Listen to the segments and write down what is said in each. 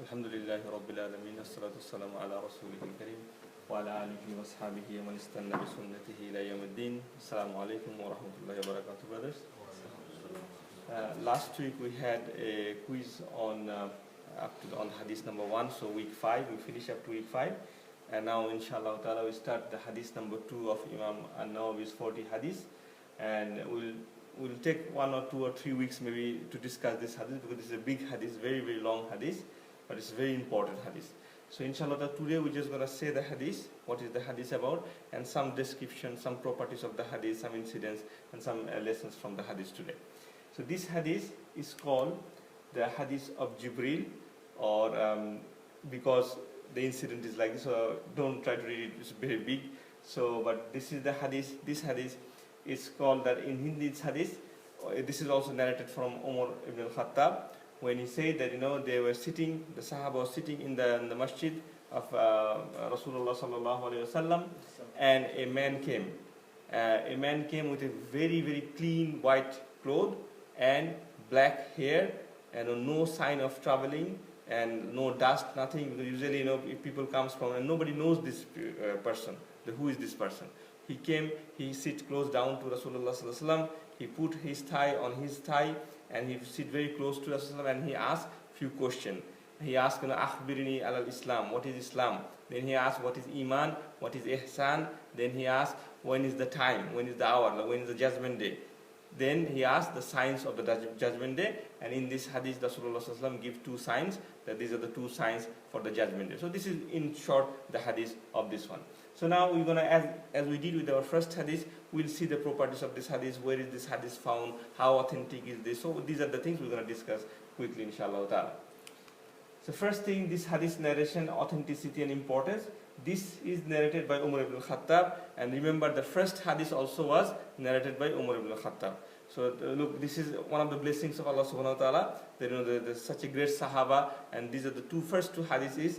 Alhamdulillahi Rabbil Alameen, as-salatu as-salamu ala rasulihil kareem, wa ala alihi wa ashabihi wa man istanna bi sunnatihi ila yawmiddin. Assalamu alaikum wa rahmatullahi wa barakatuh, brothers. Last week we had a quiz on on hadith number 1, so week 5, we finished up to week 5. And now inshallah ta'ala we start the hadith number 2 of Imam An-Nawawi's 40 hadith. And we'll take 1 or 2 or 3 weeks maybe to discuss this hadith, because this is a big hadith, very, very long hadith, but it's a very important hadith. So inshallah today we're just going to say the hadith, what is the hadith about, and some description, some properties of the hadith, some incidents, and some lessons from the hadith today. So this hadith is called the hadith of Jibril, or because the incident is like this, so don't try to read it, it's very big. So, but this is the hadith, this hadith is called that in Hindi hadith. This is also narrated from Umar ibn al-Khattab, when he said that they were sitting, the Sahaba was sitting in the masjid of Rasulullah sallallahu alaihi wasallam, and a man came. A man came with a very, very clean white cloth and black hair, and no sign of traveling and no dust, nothing. Because usually if people comes from and nobody knows this person, who is this person. He came, he sit close down to Rasulullah sallallahu alaihi wasallam. He put his thigh on his thigh, and he sit very close to Rasulullah, and he asked few questions. He asked, Akhbirni al-Islam, what is Islam? Then he asked, what is Iman, what is Ihsan? Then he asked, when is the time, when is the hour, when is the judgment day? Then he asked the signs of the judgment day, and in this hadith Rasulullah sallallahu alaihi wasallam give 2 signs, that these are the 2 signs for the judgment day. So this is in short the hadith of this one. So now we're going to, as we did with our first hadith, we'll see the properties of this hadith, where is this hadith found, how authentic is this. So these are the things we're going to discuss quickly inshallah ta'ala. So first thing, this hadith narration, authenticity and importance. This is narrated by Umar ibn al-Khattab, and remember the first hadith also was narrated by Umar ibn al-Khattab. So look, this is one of the blessings of Allah subhanahu wa ta'ala, that there's such a great Sahaba, and these are the first two hadiths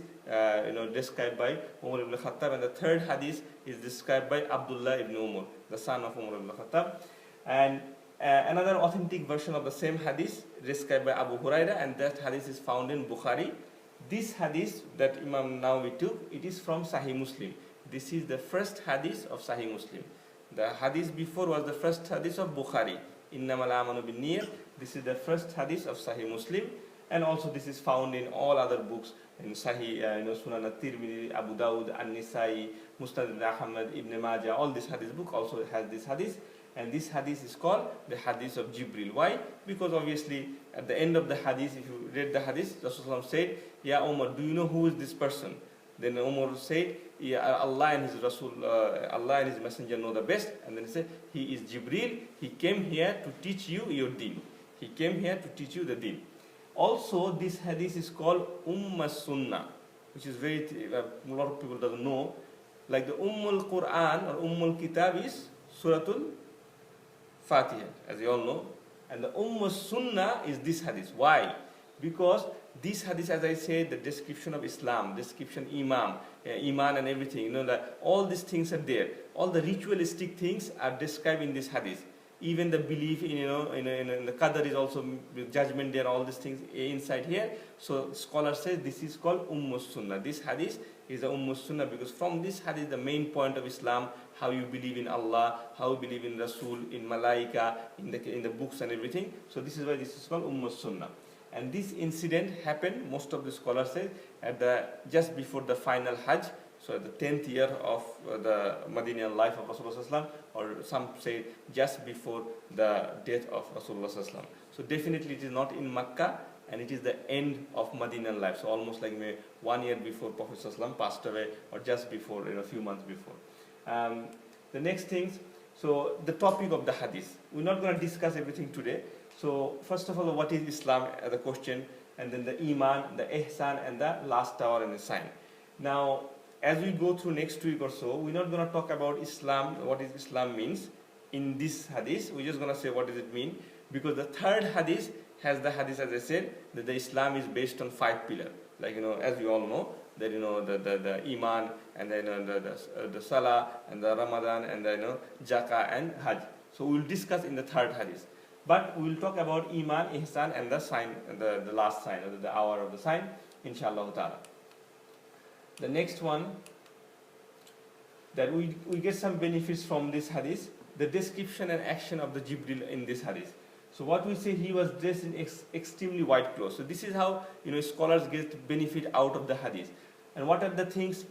described by Umar ibn al-Khattab, and the third hadith is described by Abdullah ibn Umar, the son of Umar ibn al-Khattab. And another authentic version of the same hadith described by Abu Huraira, and that hadith is found in Bukhari. This hadith that Imam Nawawi took, it is from Sahih Muslim. This is the first hadith of Sahih Muslim. The hadith before was the first hadith of Bukhari. Innamal amanu bin-niyyah. This is the first hadith of Sahih Muslim, and also this is found in all other books, in Sahih, Sunan at-Tirmidhi, Abu Dawud, An-Nisai, Musnad ibn Ahmad, Ibn Majah. All this hadith book also has this hadith. And this hadith is called the hadith of Jibril. Why? Because obviously at the end of the hadith, if you read the hadith, Rasulullah said, Ya Umar, do you know who is this person? Then Umar said, yeah, Allah and his Rasul, Allah and his messenger know the best. And then he said, he is Jibril. He came here to teach you your deen. He came here to teach you the deen. Also, this hadith is called Sunnah, which is very, a lot of people doesn't know. Like the Quran or Kitab is Suratul Fatiha, as you all know, and the Sunnah is this hadith. Why? Because this hadith, as I said, the description of Islam, description Iman and everything, that all these things are there. All the ritualistic things are described in this hadith. Even the belief in in the Qadr is also judgment there. All these things inside here. So scholars say this is called Sunnah. This hadith is the Sunnah, because from this hadith the main point of Islam, how you believe in Allah, how you believe in Rasul, in Malaika, in the books and everything. So this is why this is called Sunnah. And this incident happened, most of the scholars say, at just before the final Hajj, so at the 10th year of the Madinian life of Rasulullah, or some say just before the death of Rasulullah. So definitely it is not in Makkah, and it is the end of Madinian life. So almost like maybe 1 year before Prophet passed away, or just before, a few months before. The next things, so the topic of the hadith. We're not going to discuss everything today. So first of all, what is Islam as a question, and then the Iman, the Ihsan, and the last hour and the sign. Now, as we go through next week or so, we're not going to talk about Islam, what is Islam means in this hadith. We're just going to say what does it mean, because the third hadith has the hadith, as I said, that the Islam is based on 5 pillars. Like, as you all know, that the Iman, and then the Salah, and the Ramadan, and the Zakah and Hajj. So we'll discuss in the third hadith. But we will talk about Iman, Ihsan, and the sign, the last sign, or the hour of the sign, inshallah ta'ala. The next one, that we get some benefits from this hadith, the description and action of the Jibril in this hadith. So what we say, he was dressed in extremely white clothes. So this is how scholars get benefit out of the hadith. And what are the things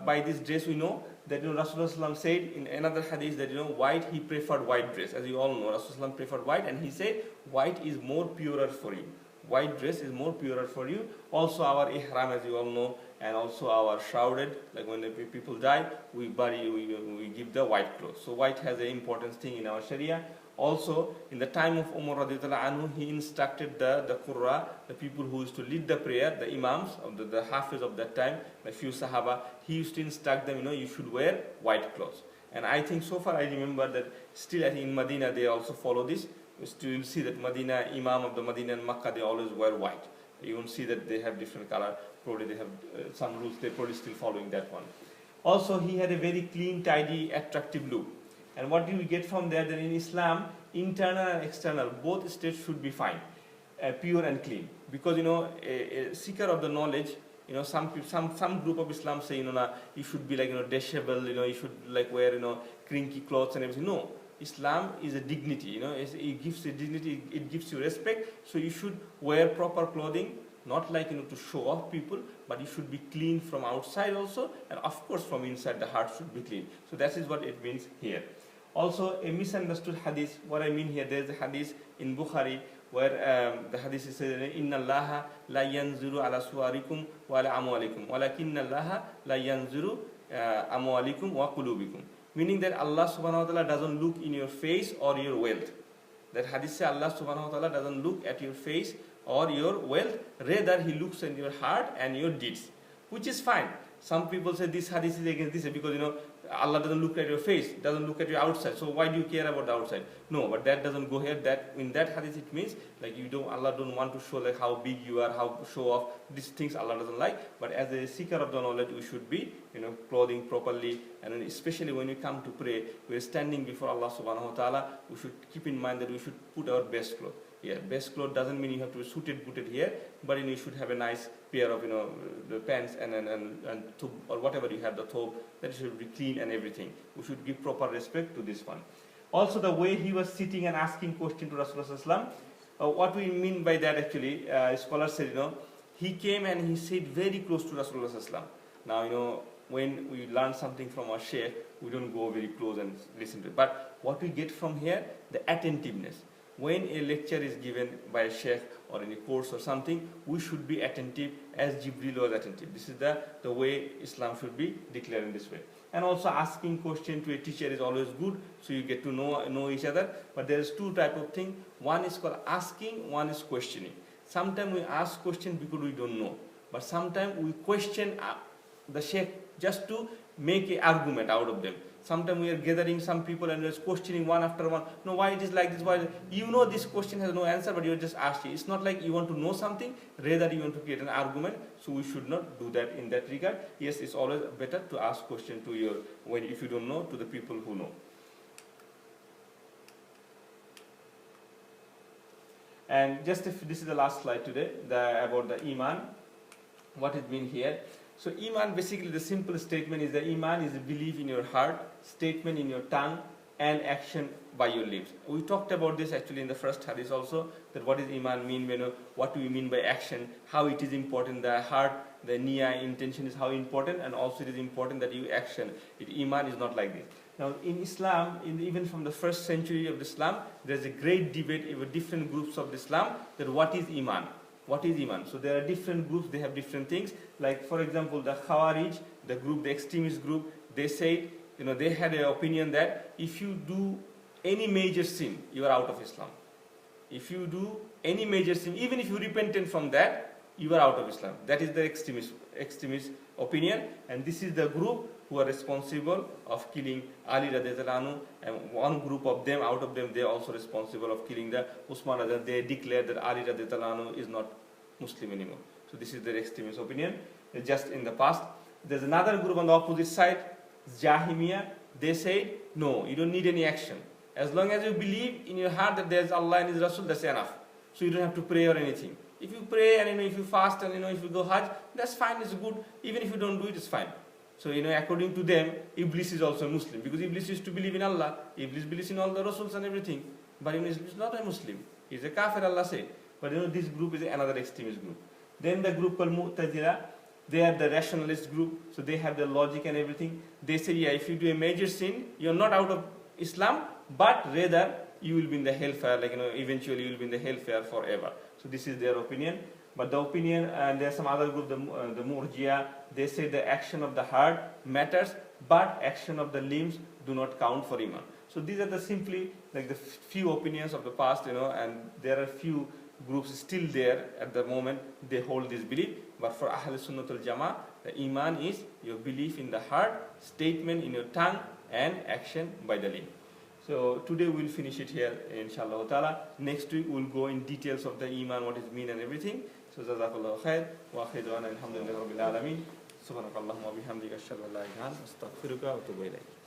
by this dress we know? That Rasulullah said in another hadith that white, he preferred white dress. As you all know, Rasulullah preferred white, and he said white is more purer for you. White dress is more purer for you. Also our ihram, as you all know, and also our shrouded, like when the people die, we give the white clothes. So white has an important thing in our Sharia. Also, in the time of Umar radiallahu anhu, he instructed the Qurra, the people who used to lead the prayer, the Imams, of the Hafiz of that time, the few Sahaba, he used to instruct them, you should wear white clothes. And I think so far I remember that still I think in Medina they also follow this. You still see that Medina, Imam of the Medina and Makkah, they always wear white. You won't see that they have different color. Probably they have some rules, they're probably still following that one. Also, he had a very clean, tidy, attractive look. And what do we get from there? That in Islam, internal and external, both states should be fine, pure and clean. Because a seeker of the knowledge, some group of Islam say you should be like disheveled, you should like wear crinky clothes and everything. No, Islam is a dignity. It gives a dignity, it gives you respect. So you should wear proper clothing, not like to show off people, but you should be clean from outside also, and of course from inside the heart should be clean. So that is what it means here. Also, a misunderstood hadith. What I mean here, there is a hadith in Bukhari where the hadith says, "Inna Allaha la yanzuru ala suwarikum wa ala amwalikum, walakinna Allaha la yanzuru amwalikum wa qulubikum." Meaning that Allah subhanahu wa ta'ala doesn't look in your face or your wealth. That hadith says Allah subhanahu wa ta'ala doesn't look at your face or your wealth, rather he looks in your heart and your deeds, which is fine. Some people say this hadith is against this because Allah doesn't look at your face, doesn't look at your outside, so why do you care about the outside? No, but that doesn't go here. That in that hadith it means like Allah don't want to show like how big you are, how show off. These things Allah doesn't like. But as a seeker of the knowledge, we should be clothing properly, and especially when we come to pray, we are standing before Allah subhanahu wa ta'ala. We should keep in mind that we should put our best clothes. Yeah, best clothes doesn't mean you have to be suited, booted here, but you should have a nice pair of the pants and thobe, or whatever you have, the thobe, that should be clean and everything. We should give proper respect to this one. Also, the way he was sitting and asking question to Rasulullah, what we mean by that actually, scholars said, he came and he sat very close to Rasulullah. Now, when we learn something from our sheikh, we don't go very close and listen to it. But what we get from here, the attentiveness. When a lecture is given by a sheikh or in a course or something, we should be attentive as Jibril was attentive. This is the way Islam should be declared in this way. And also asking question to a teacher is always good, so you get to know each other. But there is two type of thing. One is called asking, one is questioning. Sometimes we ask question because we don't know. But sometimes we question the sheikh just to make an argument out of them. Sometimes we are gathering some people and just questioning one after one. No, why it is like this? Why? This question has no answer, but you are just asking. It's not like you want to know something, rather you want to create an argument. So we should not do that in that regard. Yes, it's always better to ask question to if you don't know, to the people who know. And just if this is the last slide today, about the Iman, what it means here. So Iman, basically the simple statement is that Iman is a belief in your heart, statement in your tongue, and action by your lips. We talked about this actually in the first hadith also, that what does Iman mean, what do we mean by action, how it is important, the heart, the niyyah, intention is how important, and also it is important that you action. Iman is not like this. Now in Islam, even from the first century of Islam, there is a great debate with different groups of Islam that what is Iman. What is Iman? So there are different groups, they have different things. Like for example, the Khawarij, the extremist group, they say, they had an opinion that if you do any major sin, you are out of Islam. If you do any major sin, even if you repented from that, you are out of Islam. That is the extremist opinion, and this is the group who are responsible of killing Ali radiallahu anhu, and one group of them, out of them, they are also responsible of killing the Usman radiallahu anhu. They declare that Ali radiallahu anhu is not Muslim anymore. So this is their extremist opinion. Just in the past, there's another group on the opposite side, Jahmiyyah. They say, no, you don't need any action. As long as you believe in your heart that there's Allah and His Rasul, that's enough. So you don't have to pray or anything. If you pray and if you fast and if you go Hajj, that's fine, it's good. Even if you don't do it, it's fine. So according to them, Iblis is also a Muslim, because Iblis used to believe in Allah. Iblis believes in all the Rasuls and everything. But Iblis is not a Muslim. He's a kafir, Allah said. But this group is another extremist group. Then the group called Mu'tazila, they are the rationalist group, so they have the logic and everything. They say, yeah, if you do a major sin, you're not out of Islam, but rather you will be in the hellfire, eventually you will be in the hellfire forever. So this is their opinion. But the opinion, and there's some other group, the Murjia, they say the action of the heart matters, but action of the limbs do not count for Iman. So these are the few opinions of the past, and there are few groups still there at the moment, they hold this belief. But for Ahl Sunnah al Jama'ah, the Iman is your belief in the heart, statement in your tongue, and action by the limb. So today we'll finish it here, inshallah ta'ala. Next week we'll go in details of the Iman, what it means and everything. So jazakallahu khair, wa akhiru ana alhamdulillahi rabbil alamin. Subhanakallahumma wa bihamdika ashhadu an la ilaha illa anta astaghfiruka wa atubu ilayk.